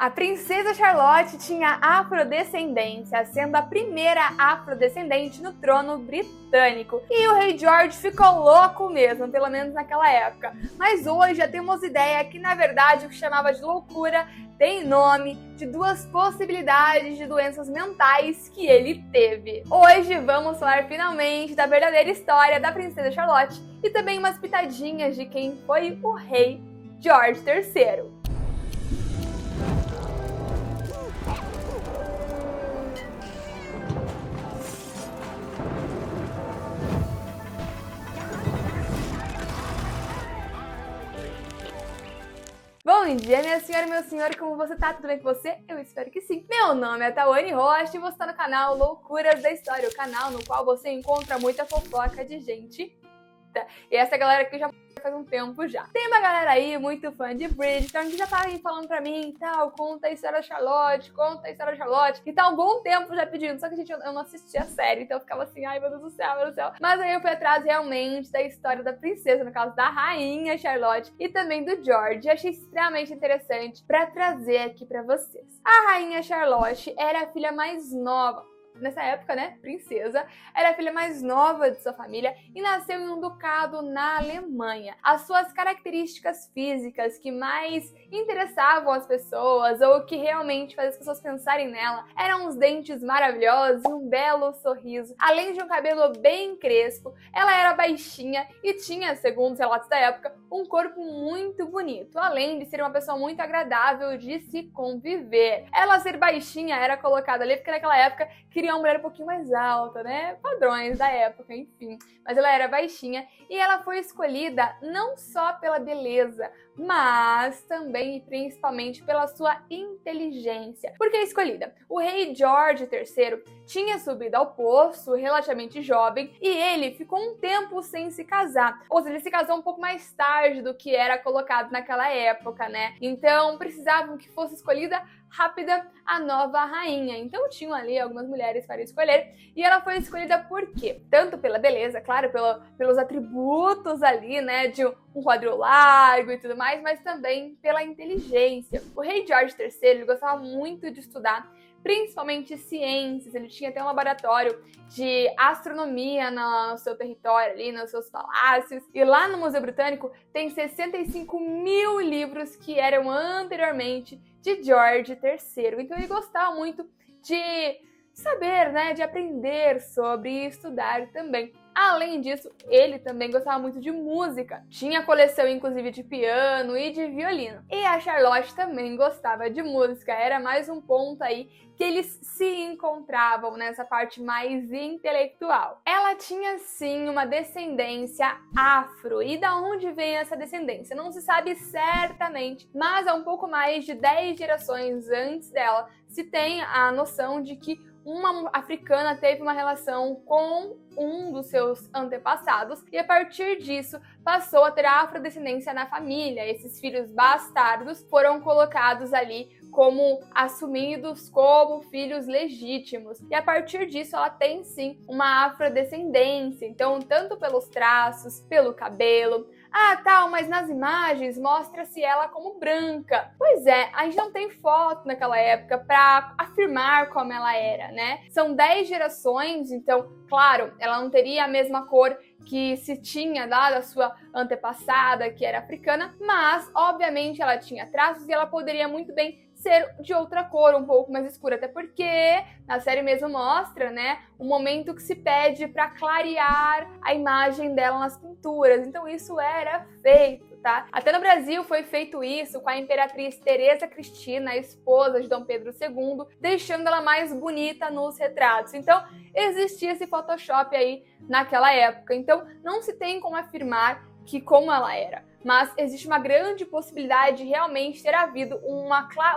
A princesa Charlotte tinha afrodescendência, sendo a primeira afrodescendente no trono britânico. E o rei George ficou louco mesmo, pelo menos naquela época. Mas hoje já temos ideia que, na verdade, o que chamava de loucura tem nome de duas possibilidades de doenças mentais que ele teve. Hoje vamos falar finalmente da verdadeira história da princesa Charlotte e também umas pitadinhas de quem foi o rei George III. Bom dia, minha senhora e meu senhor, como você tá? Tudo bem com você? Eu espero que sim. Meu nome é Tawane Rocha e você tá no canal Loucuras da História, o canal no qual você encontra muita fofoca de gente. E essa galera aqui já faz um tempo já. Tem uma galera aí muito fã de Bridgerton que já tá aí falando pra mim e tal, conta a história da Charlotte, conta a história da Charlotte, e tá um bom tempo já pedindo, só que gente, eu não assisti a série, então eu ficava assim, ai meu Deus do céu, meu Deus do céu. Mas aí eu fui atrás realmente da história da princesa, no caso da rainha Charlotte e também do George, e achei extremamente interessante pra trazer aqui pra vocês. A rainha Charlotte era a filha mais nova, nessa época, né, princesa, era a filha mais nova de sua família e nasceu em um ducado na Alemanha. As suas características físicas que mais interessavam as pessoas ou que realmente faziam as pessoas pensarem nela eram uns dentes maravilhosos e um belo sorriso. Além de um cabelo bem crespo, ela era baixinha e tinha, segundo os relatos da época, um corpo muito bonito, além de ser uma pessoa muito agradável de se conviver. Ela ser baixinha era colocada ali porque naquela época queria uma mulher um pouquinho mais alta, né? Padrões da época, enfim. Mas ela era baixinha e ela foi escolhida não só pela beleza, mas também e principalmente pela sua inteligência. Por que escolhida? O rei George III tinha subido ao posto relativamente jovem e ele ficou um tempo sem se casar. Ou seja, ele se casou um pouco mais tarde do que era colocado naquela época, né? Então precisavam que fosse escolhida rápida a nova rainha. Então tinham ali algumas mulheres para escolher e ela foi escolhida por quê? Tanto pela beleza, claro, pelos atributos ali, né, de um quadril largo e tudo mais, mas também pela inteligência. O rei George III ele gostava muito de estudar, principalmente ciências. Ele tinha até um laboratório de astronomia no seu território ali, nos seus palácios. E lá no Museu Britânico tem 65 mil livros que eram anteriormente de George III. Então ele gostava muito de saber, né, de aprender sobre e estudar também. Além disso, ele também gostava muito de música. Tinha coleção, inclusive, de piano e de violino. E a Charlotte também gostava de música. Era mais um ponto aí que eles se encontravam nessa parte mais intelectual. Ela tinha, sim, uma descendência afro. E da onde vem essa descendência? Não se sabe certamente, mas há um pouco mais de 10 gerações antes dela se tem a noção de que uma africana teve uma relação com um dos seus antepassados e a partir disso passou a ter afrodescendência na família. Esses filhos bastardos foram colocados ali como assumidos como filhos legítimos. E a partir disso ela tem sim uma afrodescendência. Então, tanto pelos traços, pelo cabelo. Ah, tal, mas nas imagens mostra-se ela como branca. Pois é, a gente não tem foto naquela época para afirmar como ela era, né? São 10 gerações, então, claro, ela não teria a mesma cor que se tinha lá da sua antepassada, que era africana, mas, obviamente, ela tinha traços e ela poderia muito bem ser de outra cor, um pouco mais escura, até porque na série mesmo mostra, né, o momento que se pede para clarear a imagem dela nas pinturas. Então isso era feito, tá? Até no Brasil foi feito isso com a imperatriz Teresa Cristina, a esposa de Dom Pedro II, deixando ela mais bonita nos retratos. Então existia esse Photoshop aí naquela época. Então não se tem como afirmar que como ela era. Mas existe uma grande possibilidade de realmente ter havido um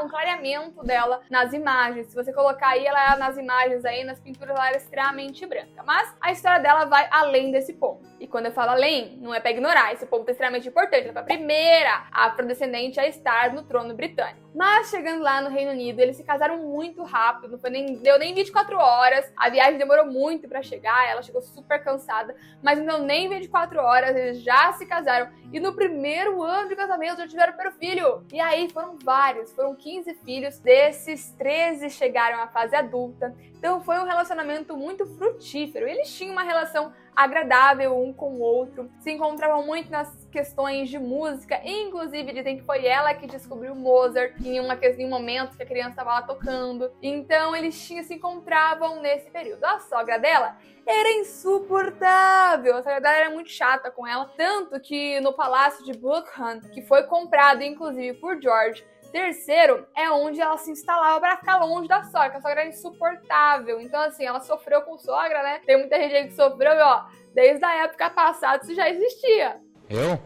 clareamento dela nas imagens. Se você colocar aí ela nas imagens aí, nas pinturas, ela era extremamente branca. Mas a história dela vai além desse ponto. E quando eu falo além, não é para ignorar, esse ponto é extremamente importante. Ela foi a primeira afrodescendente a estar no trono britânico. Mas chegando lá no Reino Unido, eles se casaram muito rápido, não foi deu nem 24 horas. A viagem demorou muito para chegar, ela chegou super cansada, mas não deu nem 24 horas, eles já se casaram. E no primeiro primeiro ano de casamento já tiveram o primeiro filho. E aí foram vários, foram 15 filhos. Desses, 13 chegaram à fase adulta. Então foi um relacionamento muito frutífero. Eles tinham uma relação agradável um com o outro, se encontravam muito nas questões de música, inclusive dizem que foi ela que descobriu Mozart em um momento que a criança estava lá tocando. Então eles se encontravam nesse período. A sogra dela era insuportável, a sogra dela era muito chata com ela, tanto que no palácio de Buckingham, que foi comprado inclusive por George III, é onde ela se instalava para ficar longe da sogra, que a sogra era insuportável. Então, assim, ela sofreu com sogra, né? Tem muita gente aí que sofreu e, ó, desde a época passada isso já existia. Eu?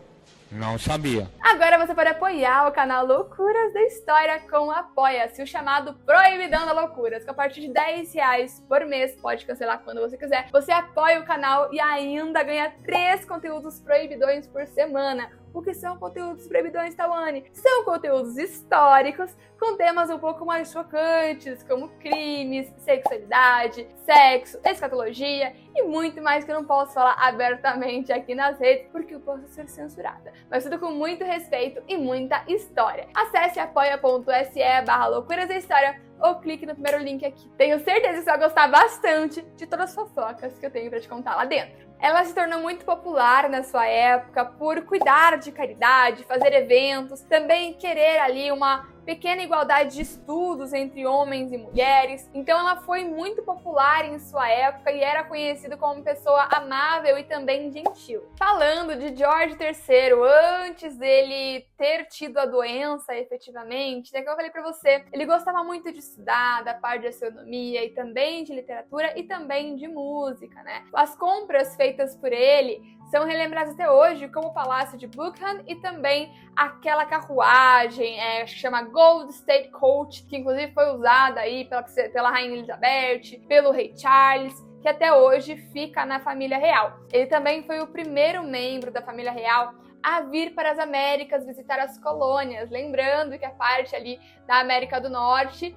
Não sabia. Agora você pode apoiar o canal Loucuras da História com o Apoia-se, o chamado Proibidão da Loucuras, que a partir de R$10 por mês, pode cancelar quando você quiser, você apoia o canal e ainda ganha 3 conteúdos proibidões por semana. O que são conteúdos proibidões, Tawane? São conteúdos históricos com temas um pouco mais chocantes, como crimes, sexualidade, sexo, escatologia e muito mais que eu não posso falar abertamente aqui nas redes porque eu posso ser censurada. Mas tudo com muito respeito e muita história. Acesse apoia.se/loucuras da história ou clique no primeiro link aqui. Tenho certeza que você vai gostar bastante de todas as fofocas que eu tenho pra te contar lá dentro. Ela se tornou muito popular na sua época por cuidar de caridade, fazer eventos, também querer ali uma pequena igualdade de estudos entre homens e mulheres. Então ela foi muito popular em sua época e era conhecida como uma pessoa amável e também gentil. Falando de George III, antes dele ter tido a doença efetivamente, né, que eu falei pra você, ele gostava muito de estudar, da parte de astronomia e também de literatura e também de música, né? As compras feitas por ele são relembradas até hoje como o Palácio de Buckingham e também aquela carruagem, que chama Gold State Coach, que inclusive foi usada aí pela Rainha Elizabeth, pelo Rei Charles, que até hoje fica na família real. Ele também foi o primeiro membro da família real a vir para as Américas visitar as colônias, lembrando que a parte ali da América do Norte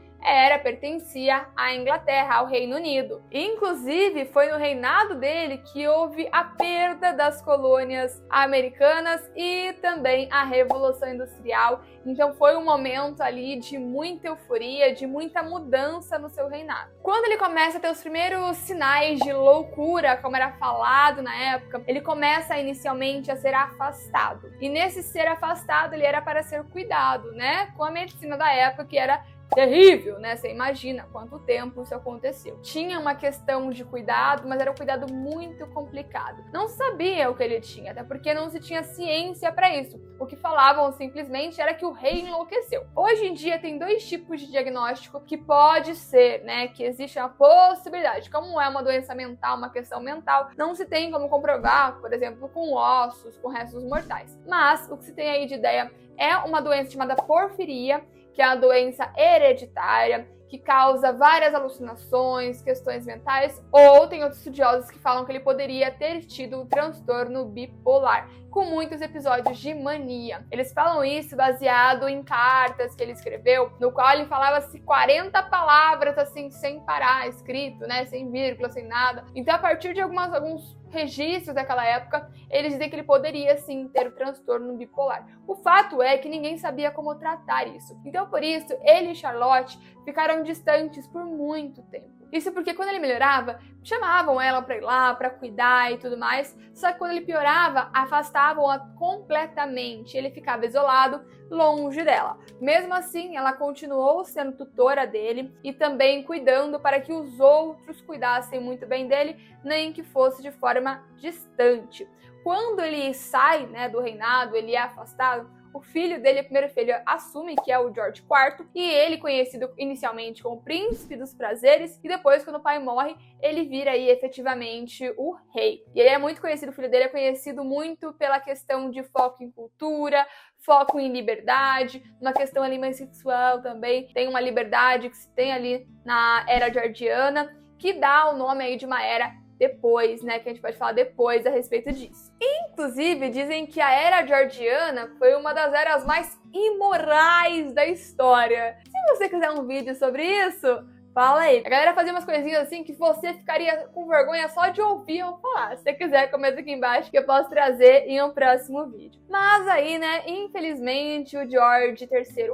pertencia à Inglaterra, ao Reino Unido. Inclusive, foi no reinado dele que houve a perda das colônias americanas e também a Revolução Industrial. Então foi um momento ali de muita euforia, de muita mudança no seu reinado. Quando ele começa a ter os primeiros sinais de loucura, como era falado na época, ele começa inicialmente a ser afastado. E nesse ser afastado, ele era para ser cuidado, né? Com a medicina da época, que era terrível, né? Você imagina quanto tempo isso aconteceu. Tinha uma questão de cuidado, mas era um cuidado muito complicado. Não sabia o que ele tinha, até porque não se tinha ciência para isso. O que falavam simplesmente era que o rei enlouqueceu. Hoje em dia tem 2 tipos de diagnóstico que pode ser, né? Que existe a possibilidade. Como é uma doença mental, uma questão mental, não se tem como comprovar, por exemplo, com ossos, com restos mortais. Mas o que se tem aí de ideia é uma doença chamada porfiria, que é uma doença hereditária, que causa várias alucinações, questões mentais, ou tem outros estudiosos que falam que ele poderia ter tido um transtorno bipolar, com muitos episódios de mania. Eles falam isso baseado em cartas que ele escreveu, no qual ele falava-se 40 palavras assim, sem parar, escrito, né, sem vírgula, sem nada. Então, a partir de alguns registros daquela época, eles dizem que ele poderia sim ter o transtorno bipolar. O fato é que ninguém sabia como tratar isso. Então, por isso, ele e Charlotte ficaram distantes por muito tempo. Isso porque quando ele melhorava, chamavam ela para ir lá, para cuidar e tudo mais, só que quando ele piorava, afastavam-a completamente. Ele ficava isolado, longe dela. Mesmo assim, ela continuou sendo tutora dele e também cuidando para que os outros cuidassem muito bem dele, nem que fosse de forma distante. Quando ele sai, né, do reinado, ele é afastado, o filho dele, o primeiro filho, assume que é o George IV, e ele, conhecido inicialmente como Príncipe dos Prazeres, e depois, quando o pai morre, ele vira aí efetivamente o rei. E ele é muito conhecido, o filho dele é conhecido muito pela questão de foco em cultura, foco em liberdade, uma questão ali mais sexual também. Tem uma liberdade que se tem ali na era georgiana, que dá o nome aí de uma era depois, né, que a gente pode falar depois a respeito disso. Inclusive, dizem que a era georgiana foi uma das eras mais imorais da história. Se você quiser um vídeo sobre isso, Fala aí. A galera fazia umas coisinhas assim que você ficaria com vergonha só de ouvir eu falar. Se você quiser, comenta aqui embaixo que eu posso trazer em um próximo vídeo. Mas aí, né, infelizmente, o George III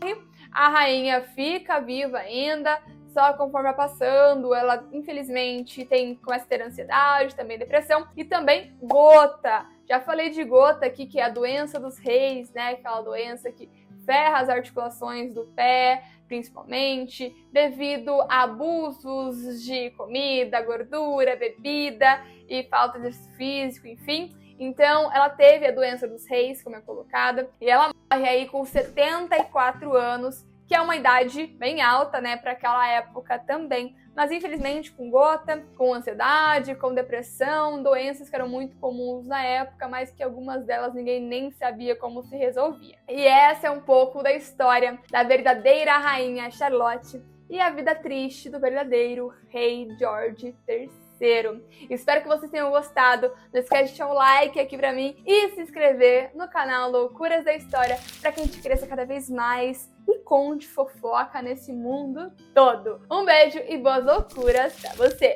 morre. A rainha fica viva ainda, só conforme vai passando, ela infelizmente começa a ter ansiedade, também depressão e também gota. Já falei de gota aqui, que é a doença dos reis, né? Aquela doença que ferra as articulações do pé, principalmente, devido a abusos de comida, gordura, bebida e falta de exercício físico, enfim. Então, ela teve a doença dos reis, como é colocada, e ela morre aí com 74 anos, que é uma idade bem alta, né, para aquela época também. Mas, infelizmente, com gota, com ansiedade, com depressão, doenças que eram muito comuns na época, mas que algumas delas ninguém nem sabia como se resolvia. E essa é um pouco da história da verdadeira rainha Charlotte e a vida triste do verdadeiro rei George III. Espero que vocês tenham gostado. Não esquece de deixar um like aqui pra mim e se inscrever no canal Loucuras da História para que a gente cresça cada vez mais e conte fofoca nesse mundo todo. Um beijo e boas loucuras pra você!